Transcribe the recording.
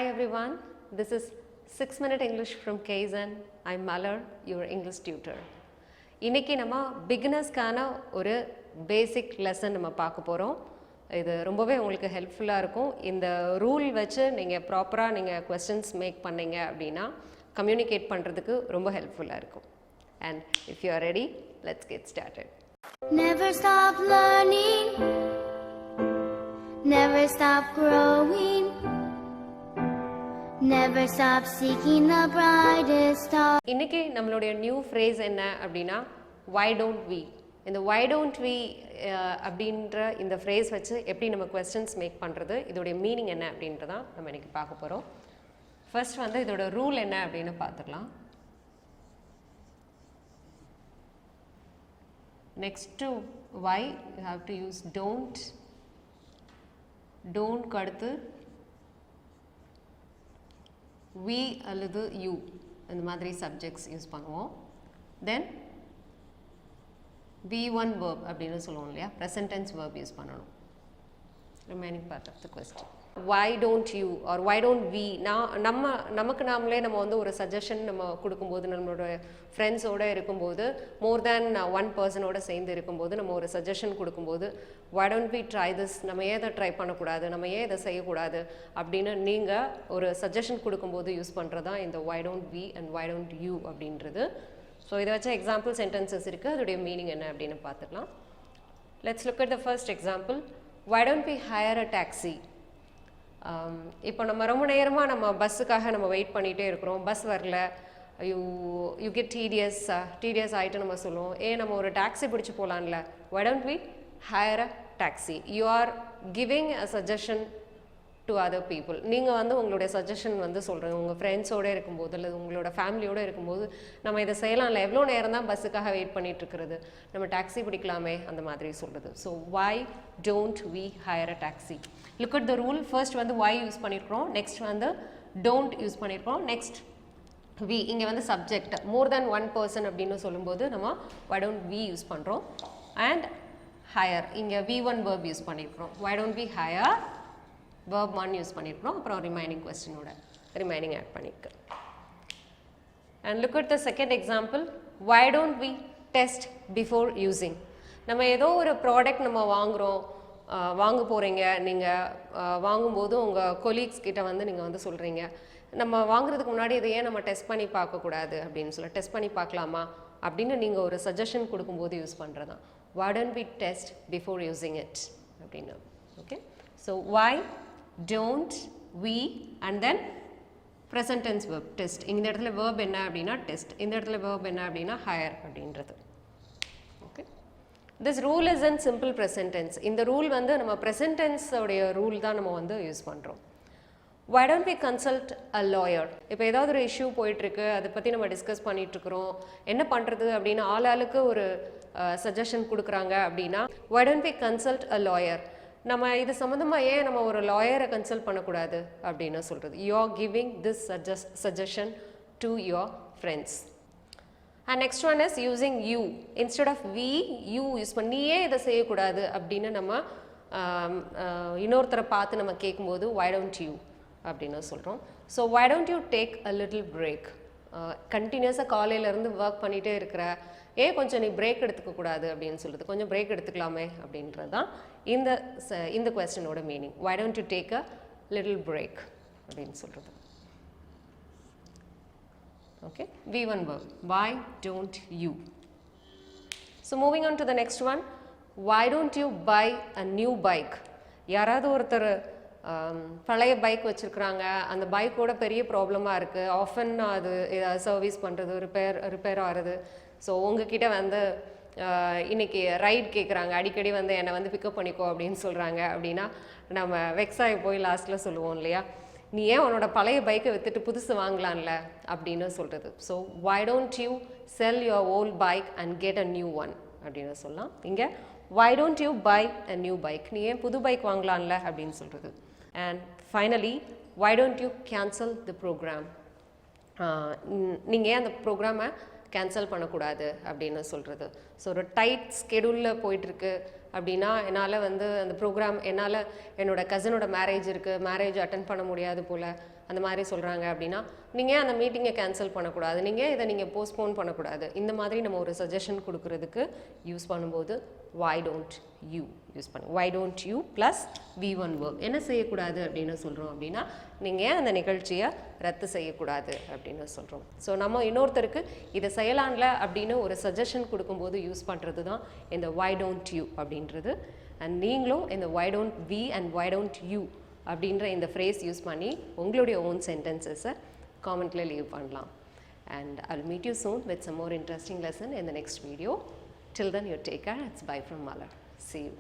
Hi everyone, this is 6-Minute English from Kaizen. I'm Malar, your English tutor. இன்னைக்கு நம்ம பிகினர்ஸ்க்கான ஒரு பேசிக் lesson நம்ம பார்க்க போகிறோம். இது ரொம்பவே உங்களுக்கு ஹெல்ப்ஃபுல்லாக இருக்கும். இந்த ரூல் வச்சு நீங்கள் ப்ராப்பராக நீங்கள் கொஸ்டின்ஸ் மேக் பண்ணீங்க அப்படின்னா கம்யூனிகேட் பண்ணுறதுக்கு ரொம்ப ஹெல்ப்ஃபுல்லாக இருக்கும். And if you are ready, let's get started. Never stop learning, never stop growing, never stop seeking the brightest star. இன்னைக்கு நம்மளுடைய நியூ ஃப்ரேஸ் என்ன அப்படின்னா why don't we. இந்த why don't we அப்படின்ற இந்த ஃப்ரேஸ் வச்சு எப்படி நம்ம கொஸ்டின்ஸ் மேக் பண்ணுறது, இதோடைய மீனிங் என்ன அப்படின்றதான் நம்ம இன்னைக்கு பார்க்க போகிறோம். ஃபர்ஸ்ட் வந்து இதோட ரூல் என்ன அப்படின்னு பார்த்துக்கலாம். Next to why you have to use don't அடுத்து we அல்லது you இந்த மாதிரி சப்ஜெக்ட்ஸ் யூஸ் பண்ணுவோம். தென் V1 verb அப்படின்னு சொல்லுவோம் இல்லையா, present tense verb யூஸ் பண்ணணும். Remaining part of the question. Why don't you or why don't we, நமக்கு நாமளே நம்ம வந்து ஒரு சஜஷன் நம்ம கொடுக்கும்போது, நம்மளோட ஃப்ரெண்ட்ஸோடு இருக்கும்போது, மோர் தேன் ஒன் பர்சனோட சேர்ந்து இருக்கும்போது நம்ம ஒரு சஜஷன் கொடுக்கும்போது why don't we try this, நம்ம ஏன் இதை ட்ரை பண்ணக்கூடாது, நம்ம ஏன் இதை செய்யக்கூடாது அப்படின்னு நீங்கள் ஒரு சஜஷன் கொடுக்கும்போது யூஸ் பண்ணுறது தான் இந்த why don't we and why don't you அப்படின்றது. ஸோ இதை வச்ச எக்ஸாம்பிள் சென்டென்சஸ் இருக்குது, அதோடைய மீனிங் என்ன அப்படின்னு பார்த்துக்கலாம். Let's look at the first example. why don't we hire a taxi. இப்போ நம்ம ரொம்ப நேரமாக நம்ம பஸ்ஸுக்காக நம்ம வெயிட் பண்ணிகிட்டே இருக்கிறோம், பஸ் வரல, யூ கெட் டிடிஎஸ் ஆகிட்டு நம்ம சொல்லுவோம், நம்ம ஒரு டாக்ஸி பிடிச்சி போகலான்ல, why don't we hire a taxi. You are giving a suggestion to other people. நீங்கள் வந்து உங்களுடைய சஜஷன் வந்து சொல்கிறீங்க, உங்கள் ஃப்ரெண்ட்ஸோடு இருக்கும்போது அல்லது உங்களோட ஃபேமிலியோடு இருக்கும்போது நம்ம இதை செய்யலாம்ல, எவ்வளோ நேரம் தான் பஸ்ஸுக்காக வெயிட் பண்ணிகிட்டு இருக்கிறது, நம்ம டாக்ஸி பிடிக்கலாமே அந்த மாதிரி சொல்கிறது. So why don't we hire a taxi. Look at the rule. First வந்து why யூஸ் பண்ணியிருக்கிறோம், நெக்ஸ்ட் வந்து don't யூஸ் பண்ணியிருக்கிறோம், நெக்ஸ்ட் we. இங்கே வந்து சப்ஜெக்ட் மோர் தேன் ஒன் பர்சன் அப்படின்னு சொல்லும்போது நம்ம why don't we யூஸ் பண்ணுறோம். அண்ட் hire, இங்கே V1 verb யூஸ் பண்ணியிருக்கிறோம். why don't we hire verb 1 use பண்ணியிருக்கிறோம், அப்புறம் ரிமைனிங் கொஸ்டினோட ரிமைனிங் ஆட் பண்ணியிருக்கு. And look at the second example. why don't we test before using. நம்ம ஏதோ ஒரு ப்ராடக்ட் நம்ம வாங்க போகிறீங்க, நீங்கள் வாங்கும்போது உங்கள் கொலீக்ஸ் கிட்ட வந்து நீங்கள் வந்து சொல்கிறீங்க, நம்ம வாங்குறதுக்கு முன்னாடி இதை ஏன் நம்ம டெஸ்ட் பண்ணி பார்க்கக்கூடாது அப்படின்னு சொல்லி, டெஸ்ட் பண்ணி பார்க்கலாமா அப்படின்னு நீங்கள் ஒரு சஜஷன் கொடுக்கும்போது யூஸ் பண்ணுறது தான் why don't we test before using it அப்படின்னு. Okay, so why don't we and then present tense verb test. இந்த இடத்துல verb என்ன அப்படின்னா test, இந்த இடத்துல verb என்ன அப்படின்னா hire அப்படின்றது. Okay, this rule is in simple present tense. இந்த ரூல் வந்து நம்ம present tense உடைய ரூல் தான் நம்ம வந்து யூஸ் பண்ணுறோம். why don't we consult a lawyer. இப்போ ஏதாவது ஒரு இஷ்யூ போயிட்டுருக்கு, அதை பற்றி நம்ம டிஸ்கஸ் பண்ணிகிட்ருக்குறோம், என்ன பண்ணுறது அப்படின்னு ஆளுக்கு ஒரு சஜஷன் கொடுக்குறாங்க அப்படின்னா why don't we consult a lawyer. நம்ம இது சம்மந்தமாக ஏன் நம்ம ஒரு லாயரை கன்சல்ட் பண்ணக்கூடாது அப்படின்னு சொல்கிறது. You are giving this suggestion to your friends. And next one is using you. Instead of we, you use பண்ணி நீ ஏன் இதை செய்யக்கூடாது அப்படின்னு நம்ம இன்னொருத்தரை பார்த்து நம்ம கேட்கும்போது why don't you அப்படின்னு சொல்கிறோம். So why don't you take a little break. கண்டினியூஸாக காலையிலேருந்து ஒர்க் பண்ணிகிட்டே இருக்கிற, ஏன் கொஞ்சம் நீ பிரேக் எடுத்துக்கக்கூடாது அப்படின்னு சொல்கிறது, கொஞ்சம் பிரேக் எடுத்துக்கலாமே அப்படின்றது தான் இந்த கொஸ்டினோட meaning. why don't you take a little break அப்படின்னு சொல்கிறது. Okay, V1 verb. why don't you. So moving on to the next one. why don't you buy a new bike. யாராவது ஒருத்தர் பழைய பைக் வச்சுருக்குறாங்க, அந்த பைக்கோட பெரிய ப்ராப்ளமாக இருக்குது, ஆஃபன் அது ஏதாவது சர்வீஸ் பண்ணுறது, ரிப்பேர் ஆகிறது. ஸோ உங்ககிட்ட வந்து இன்றைக்கி ரைட் கேட்குறாங்க, அடிக்கடி வந்து என்னை வந்து பிக்கப் பண்ணிக்கோ அப்படின்னு சொல்கிறாங்க அப்படின்னா நம்ம வெக்ஸாகி போய் லாஸ்ட்டில் சொல்லுவோம் இல்லையா, நீ ஏன் உன்னோட பழைய பைக்கை விற்றுட்டு புதுசு வாங்கலாம்ல அப்படின்னு சொல்கிறது. So why don't you sell your old bike and get a new one அப்படின்னு சொல்லலாம். இங்கே why don't you buy a new bike. நீ ஏன் புது பைக் வாங்கலாம்ல அப்படின்னு சொல்கிறது. And finally why don't you cancel the program. நீங்கள் ஏன் அந்த ப்ரோக்ராமை கேன்சல் பண்ணக்கூடாது அப்படின்னு சொல்கிறது. ஸோ ஒரு டைட் ஸ்கெடியூலில் போயிட்டுருக்கு அப்படின்னா என்னால் வந்து அந்த ப்ரோக்ராம், என்னால் என்னோடய கசினோட மேரேஜ் இருக்குது, மேரேஜ் அட்டன் பண்ண முடியாது போல், அந்த மாதிரி சொல்கிறாங்க அப்படின்னா நீங்கள் அந்த மீட்டிங்கை கேன்சல் பண்ணக்கூடாது, நீங்கள் போஸ்ட்போன் பண்ணக்கூடாது. இந்த மாதிரி நம்ம ஒரு சஜஷன் கொடுக்கறதுக்கு யூஸ் பண்ணும்போது why don't you யூஸ் பண்ணுங்க. why don't you plus V1 verb என்ன செய்யக்கூடாது அப்படின்னு சொல்கிறோம் அப்படின்னா நீங்கள் அந்த நிகழ்ச்சியை ரத்து செய்யக்கூடாது அப்படின்னு சொல்கிறோம். ஸோ நம்ம இன்னொருத்தருக்கு இதை செய்யலாம்ல அப்படின்னு ஒரு சஜஷன் கொடுக்கும்போது யூஸ் பண்ணுறது தான் இந்த why don't you அப்படின்றது. அண்ட் நீங்களும் இந்த why don't we and why don't you அப்படின்ற இந்த ஃப்ரேஸ் யூஸ் பண்ணி உங்களுடைய ஓன் சென்டென்சஸை காமெண்ட்டில் லீவ் பண்ணலாம். And I'll meet you soon with some more interesting lesson in the next video. Till then, you take care. It's bye from Malar. See you.